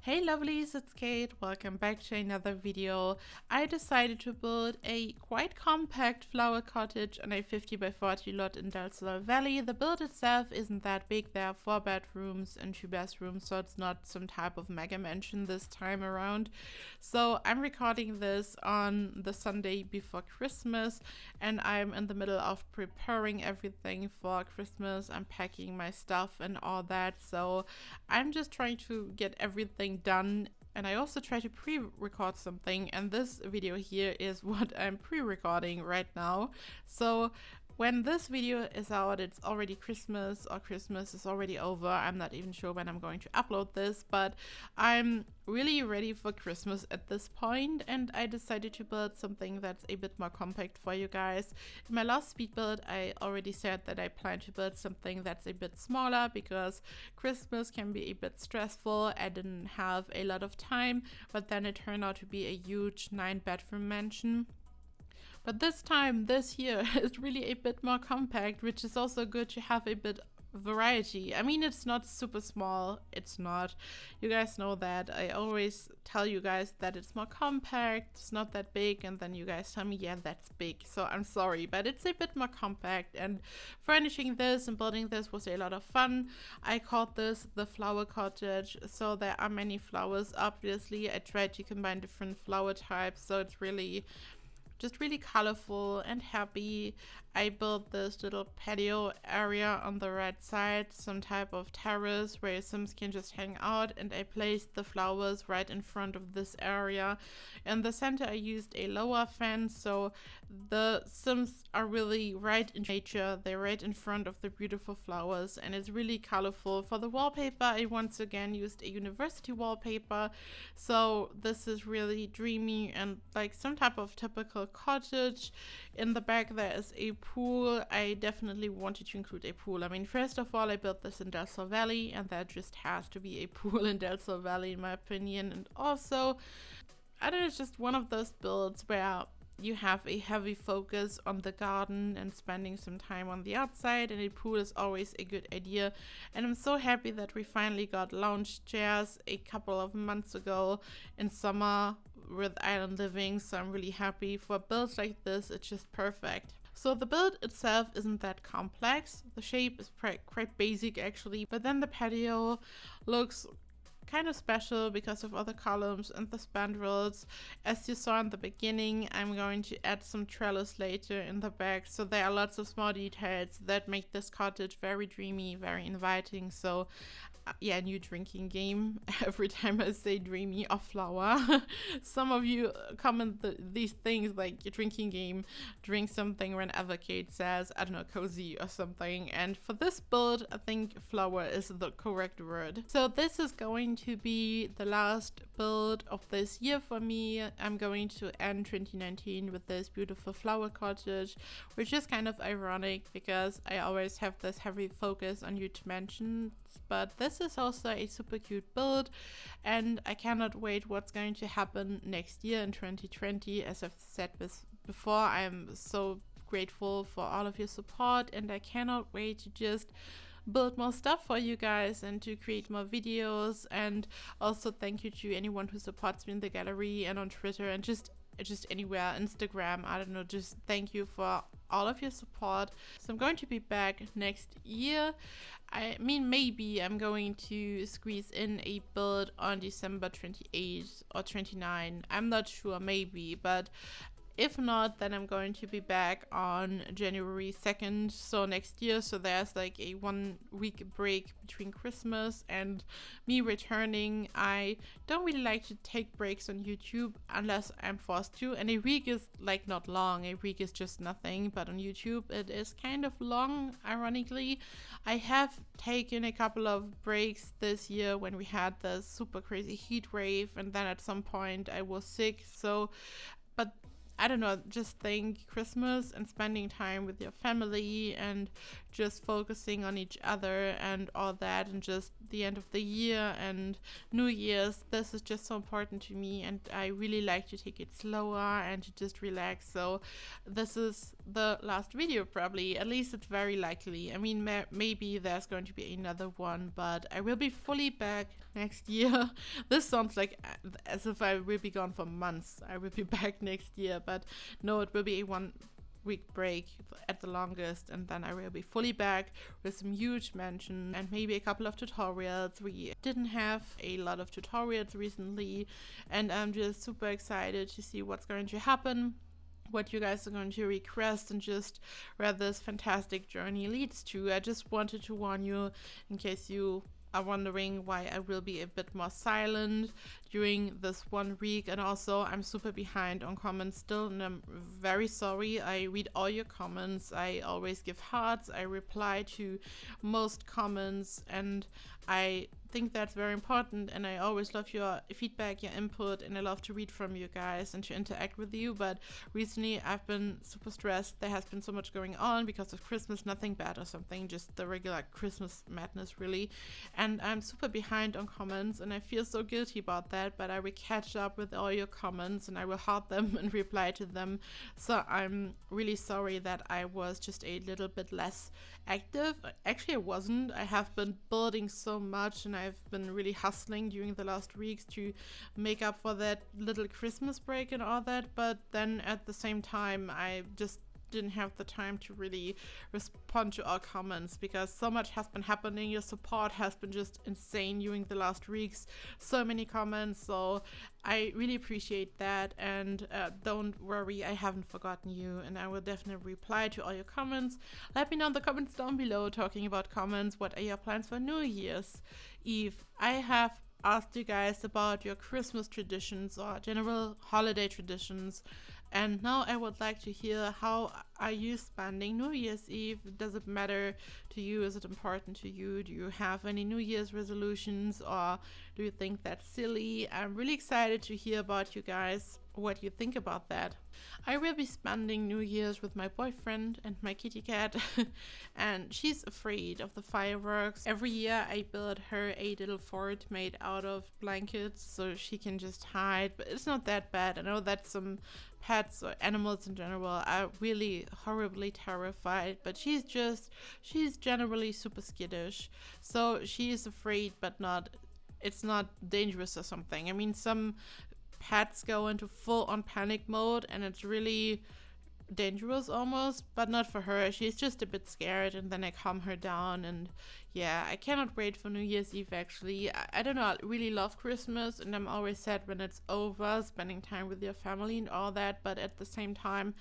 Hey lovelies, it's Kate. Welcome back to another video. I decided to build a quite compact flower cottage on a 50 by 40 lot in Del Sol Valley. The build itself isn't that big. There are 4 bedrooms and 2 bathrooms, so it's not some type of mega mansion this time around. So I'm recording this on the Sunday before Christmas, and I'm in the middle of preparing everything for Christmas. I'm packing my stuff and all that, so I'm just trying to get everything done, and I also try to pre-record something, and this video here is what I'm pre-recording right now. So when this video is out, it's already Christmas, or Christmas is already over. I'm not even sure when I'm going to upload this, but I'm really ready for Christmas at this point, and I decided to build something that's a bit more compact for you guys. In my last speed build, I already said that I plan to build something that's a bit smaller because Christmas can be a bit stressful. I didn't have a lot of time, but then it turned out to be a huge 9-bedroom mansion. But this time, this year, is really a bit more compact, which is also good to have a bit variety. I mean, it's not super small. It's not. You guys know that. I always tell you guys that it's more compact. It's not that big. And then you guys tell me, yeah, that's big. So I'm sorry, but it's a bit more compact. And furnishing this and building this was a lot of fun. I called this the flower cottage. So there are many flowers, obviously. I tried to combine different flower types. So it's really just really colorful and happy. I built this little patio area on the right side, some type of terrace where Sims can just hang out, and I placed the flowers right in front of this area. In the center I used a lower fence, so the Sims are really right in nature. They're right in front of the beautiful flowers, and it's really colorful. For the wallpaper, I once again used a university wallpaper, so this is really dreamy and like some type of typical cottage. In the back there is a pool. I definitely wanted to include a pool. I mean, first of all, I built this in Del Sol Valley, and there just has to be a pool in Del Sol Valley in my opinion. And also, I don't know, it's just one of those builds where you have a heavy focus on the garden and spending some time on the outside, and a pool is always a good idea. And I'm so happy that we finally got lounge chairs a couple of months ago in summer with island living, so I'm really happy. For builds like this, it's just perfect. So the build itself isn't that complex. The shape is quite basic actually, but then the patio looks kind of special because of all the columns and the spandrels. As you saw in the beginning, I'm going to add some trellis later in the back, so there are lots of small details that make this cottage very dreamy, very inviting. So yeah, new drinking game. Every time I say dreamy or flower, some of you comment these things like drinking game, drink something whenever Kate says, I don't know, cozy or something. And for this build, I think flower is the correct word. So this is going to be the last build of this year for me. I'm going to end 2019 with this beautiful flower cottage, which is kind of ironic because I always have this heavy focus on huge mansions, but this is also a super cute build, and I cannot wait what's going to happen next year in 2020. As I've said this before, I'm so grateful for all of your support, and I cannot wait to just build more stuff for you guys and to create more videos. And also thank you to anyone who supports me in the gallery and on Twitter and just anywhere, Instagram, I don't know, just thank you for all of your support. So I'm going to be back next year. I mean, maybe I'm going to squeeze in a build on December 28th or 29. I'm not sure, maybe, but if not, then I'm going to be back on January 2nd, so next year. So there's like a 1-week break between Christmas and me returning. I don't really like to take breaks on YouTube unless I'm forced to, and a week is like not long. A week is just nothing, but on YouTube it is kind of long, ironically. I have taken a couple of breaks this year when we had the super crazy heat wave, and then at some point I was sick, so I don't know, just think Christmas and spending time with your family and just focusing on each other and all that, and just the end of the year and New Year's. This is just so important to me, and I really like to take it slower and to just relax. So this is the last video, probably. At least it's very likely. I mean, maybe there's going to be another one, but I will be fully back next year. This sounds like as if I will be gone for months. I will be back next year, but no, it will be a 1-week break at the longest, and then I will be fully back with some huge mention and maybe a couple of tutorials. We didn't have a lot of tutorials recently, and I'm just super excited to see what's going to happen, what you guys are going to request, and just where this fantastic journey leads to. I just wanted to warn you in case you are wondering why I will be a bit more silent during this 1 week. And also, I'm super behind on comments still, and I'm very sorry. I read all your comments. I always give hearts. I reply to most comments, and I think that's very important, and I always love your feedback, your input, and I love to read from you guys and to interact with you. But recently I've been super stressed. There has been so much going on because of Christmas, nothing bad or something, just the regular Christmas madness really, and I'm super behind on comments, and I feel so guilty about that. But I will catch up with all your comments, and I will heart them and reply to them. So I'm really sorry that I was just a little bit less active. Actually, I wasn't. I have been building so much, and I've been really hustling during the last weeks to make up for that little Christmas break and all that. But then at the same time, I just didn't have the time to really respond to our comments because so much has been happening. Your support has been just insane during the last weeks. So many comments. So I really appreciate that, and don't worry, I haven't forgotten you, and I will definitely reply to all your comments. Let me know in the comments down below, talking about comments, what are your plans for New Year's Eve. I have asked you guys about your Christmas traditions or general holiday traditions, and now I would like to hear, how are you spending New Year's Eve? Does it matter to you? Is it important to you? Do you have any New Year's resolutions, or do you think that's silly? I'm really excited to hear about you guys, what you think about that. I will be spending New Year's with my boyfriend and my kitty cat, and she's afraid of the fireworks. Every year I build her a little fort made out of blankets so she can just hide, but it's not that bad. I know that some pets or animals in general are really horribly terrified, but she's generally super skittish, so she is afraid, but it's not dangerous or something. I mean, some pets go into full-on panic mode, and it's really dangerous almost, but not for her. She's just a bit scared, and then I calm her down. And yeah, I cannot wait for New Year's Eve. Actually, I don't know, I really love Christmas, and I'm always sad when it's over, spending time with your family and all that, but at the same time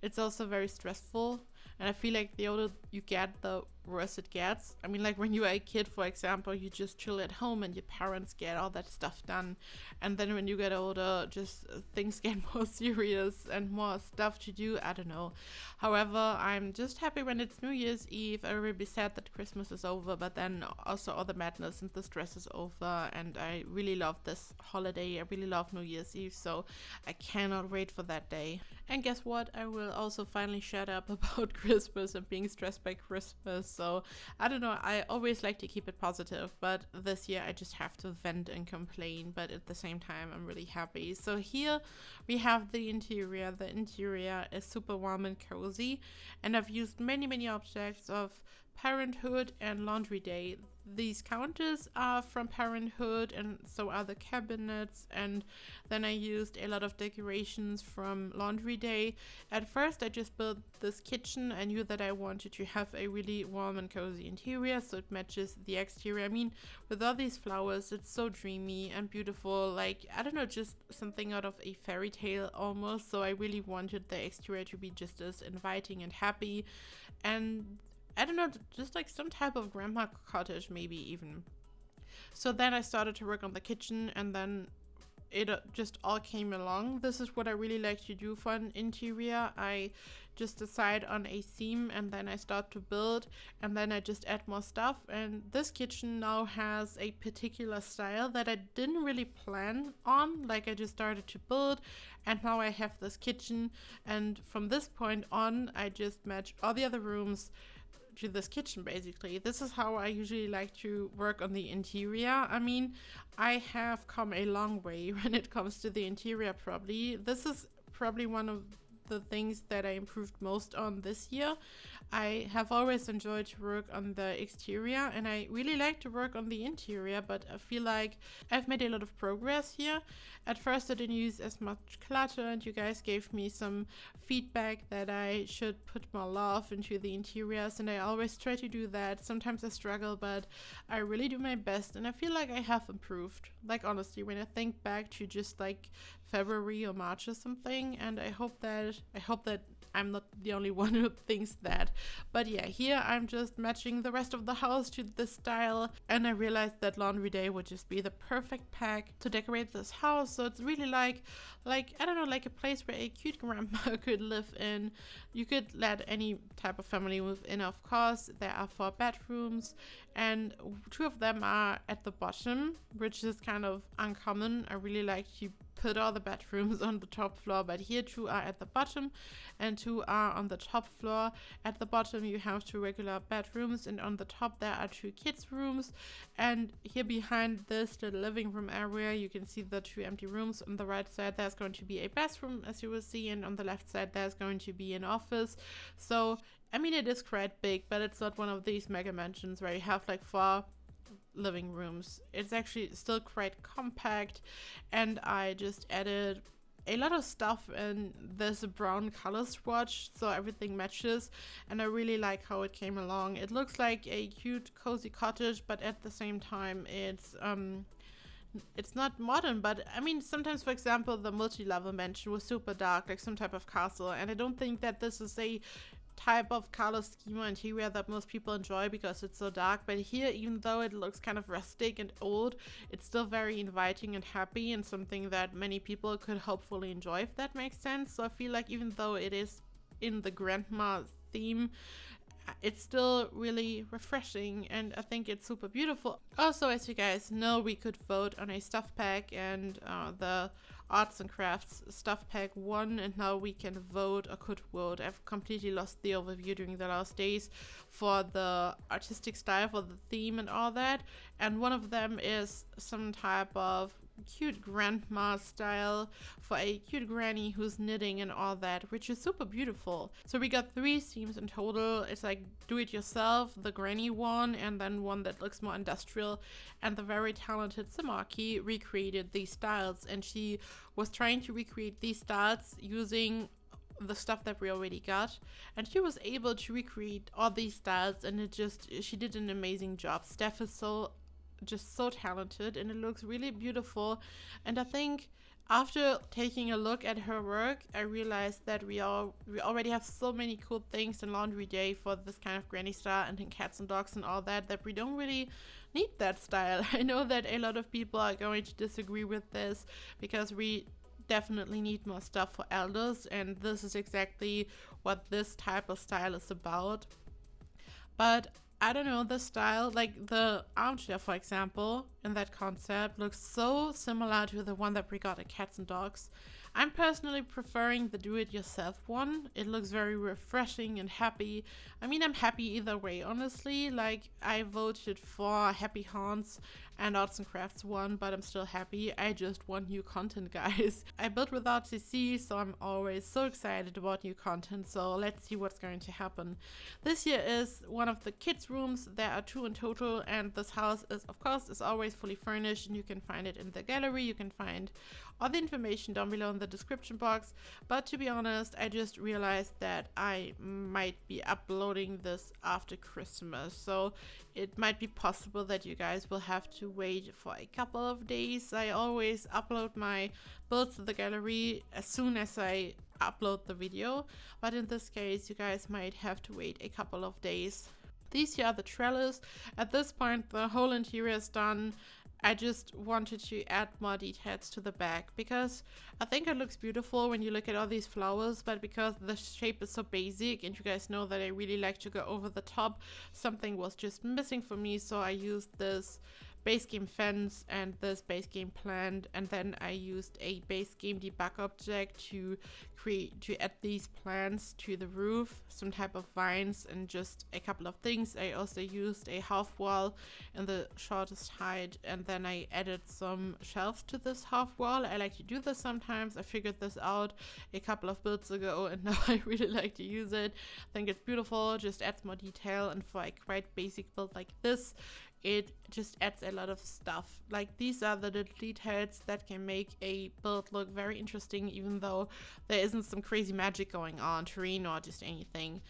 it's also very stressful, and I feel like the older you get, the worse it gets. I mean, like when you are a kid, for example, you just chill at home and your parents get all that stuff done, and then when you get older, just things get more serious and more stuff to do. I don't know. However, I'm just happy when it's New Year's Eve. I will be sad that Christmas is over, but then also all the madness and the stress is over, and I really love this holiday. I really love New Year's Eve, so I cannot wait for that day. And guess what? I will also finally shut up about Christmas and being stressed by Christmas. So I don't know, I always like to keep it positive, but this year I just have to vent and complain, but at the same time I'm really happy. So here we have the interior. The interior is super warm and cozy, and I've used many objects of Parenthood and Laundry Day. These counters are from Parenthood, and so are the cabinets, and then I used a lot of decorations from Laundry Day. At first I just built this kitchen. I knew that I wanted to have a really warm and cozy interior, so it matches the exterior. I mean, with all these flowers, it's so dreamy and beautiful, like, I don't know, just something out of a fairy tale almost. So I really wanted the exterior to be just as inviting and happy, and I don't know, just like some type of grandma cottage maybe even. So then I started to work on the kitchen, and then it just all came along. This is what I really like to do for an interior. I just decide on a theme, and then I start to build, and then I just add more stuff. And this kitchen now has a particular style that I didn't really plan on. Like, I just started to build, and now I have this kitchen, and from this point on I just match all the other rooms this kitchen basically. This is how I usually like to work on the interior. I mean, I have come a long way when it comes to the interior probably. This is probably one of the things that I improved most on this year. I have always enjoyed to work on the exterior, and I really like to work on the interior, but I feel like I've made a lot of progress here. At first I didn't use as much clutter, and you guys gave me some feedback that I should put more love into the interiors, and I always try to do that. Sometimes I struggle, but I really do my best, and I feel like I have improved. Like honestly, when I think back to just like February or March or something, and I hope that I'm not the only one who thinks that. But yeah, here I'm just matching the rest of the house to this style, and I realized that laundry day would just be the perfect pack to decorate this house. So it's really like I don't know, like a place where a cute grandma could live in. You could let any type of family move in, of course. There are 4 bedrooms, and 2 of them are at the bottom, which is kind of uncommon. I really like to put all the bedrooms on the top floor, but here 2 are at the bottom and 2 are on the top floor. At the bottom you have 2 regular bedrooms, and on the top there are 2 kids rooms, and here behind this little living room area you can see the 2 empty rooms. On the right side there's going to be a bathroom, as you will see, and on the left side there's going to be an office. So I mean, it is quite big, but it's not one of these mega mansions where you have like 4 living rooms. It's actually still quite compact, and I just added a lot of stuff, and there's a brown color swatch so everything matches, and I really like how it came along. It looks like a cute cozy cottage, but at the same time it's not modern. But I mean, sometimes, for example, the multi-level mansion was super dark, like some type of castle, and I don't think that this is a type of color scheme or interior that most people enjoy because it's so dark. But here, even though it looks kind of rustic and old, it's still very inviting and happy, and something that many people could hopefully enjoy, if that makes sense. So I feel like even though it is in the grandma theme, it's still really refreshing, and I think it's super beautiful. Also, as you guys know, we could vote on a stuff pack, and the arts and crafts stuff pack won, and now we can vote, or could vote. I've completely lost the overview during the last days for the artistic style, for the theme and all that, and one of them is some type of cute grandma style for a cute granny who's knitting and all that, which is super beautiful. So we got 3 themes in total. It's like do it yourself, the granny one, and then one that looks more industrial. And the very talented Samaki recreated these styles, and she was trying to recreate these styles using the stuff that we already got, and she was able to recreate all these styles, and she did an amazing job. Steph is just so talented, and it looks really beautiful. And I think after taking a look at her work, I realized that we already have so many cool things in laundry day for this kind of granny style, and in cats and dogs and all that we don't really need that style. I know that a lot of people are going to disagree with this, because we definitely need more stuff for elders, and this is exactly what this type of style is about. But I don't know, the style, like the armchair, for example, in that concept looks so similar to the one that we got at Cats and Dogs. I'm personally preferring the do-it-yourself one. It looks very refreshing and happy. I mean, I'm happy either way, honestly. Like, I voted for Happy Haunts and Arts and Crafts one, but I'm still happy. I just want new content, guys. I built without CC, so I'm always so excited about new content. So let's see what's going to happen. This year is one of the kids' rooms. There are 2 in total, and this house is, of course, is always fully furnished, and you can find it in the gallery. You can find all the information down below in the description box. But to be honest, I just realized that I might be uploading this after Christmas, so it might be possible that you guys will have to wait for a couple of days. I always upload my builds to the gallery as soon as I upload the video, but in this case you guys might have to wait a couple of days. These here are the trellis. At this point the whole interior is done. I just wanted to add more details to the back, because I think it looks beautiful when you look at all these flowers, but because the shape is so basic, and you guys know that I really like to go over the top, something was just missing for me, so I used this base game fence and this base game plant, and then I used a base game debug object to add these plants to the roof, some type of vines and just a couple of things. I also used a half wall in the shortest height, and then I added some shelves to this half wall. I like to do this sometimes. I figured this out a couple of builds ago and now I really like to use it. I think it's beautiful, just adds more detail, and for a quite basic build like this, it just adds a lot of stuff. Like, these are the little details that can make a build look very interesting, even though there isn't some crazy magic going on, terrain or just anything.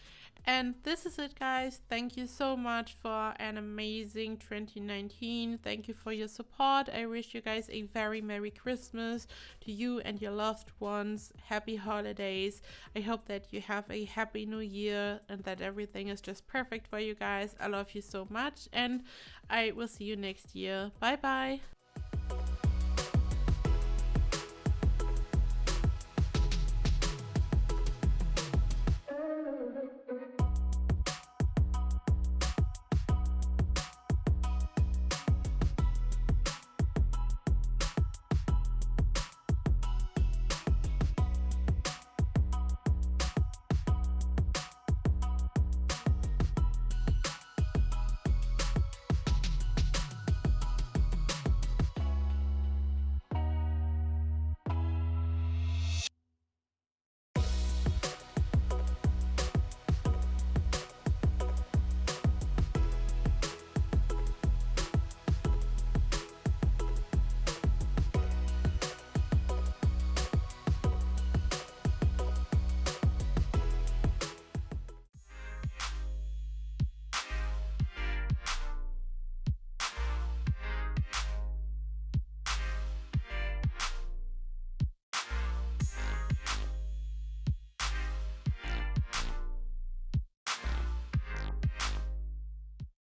And this is it, guys. Thank you so much for an amazing 2019. Thank you for your support. I wish you guys a very Merry Christmas to you and your loved ones. Happy holidays. I hope that you have a happy new year and that everything is just perfect for you guys. I love you so much, and I will see you next year. Bye bye.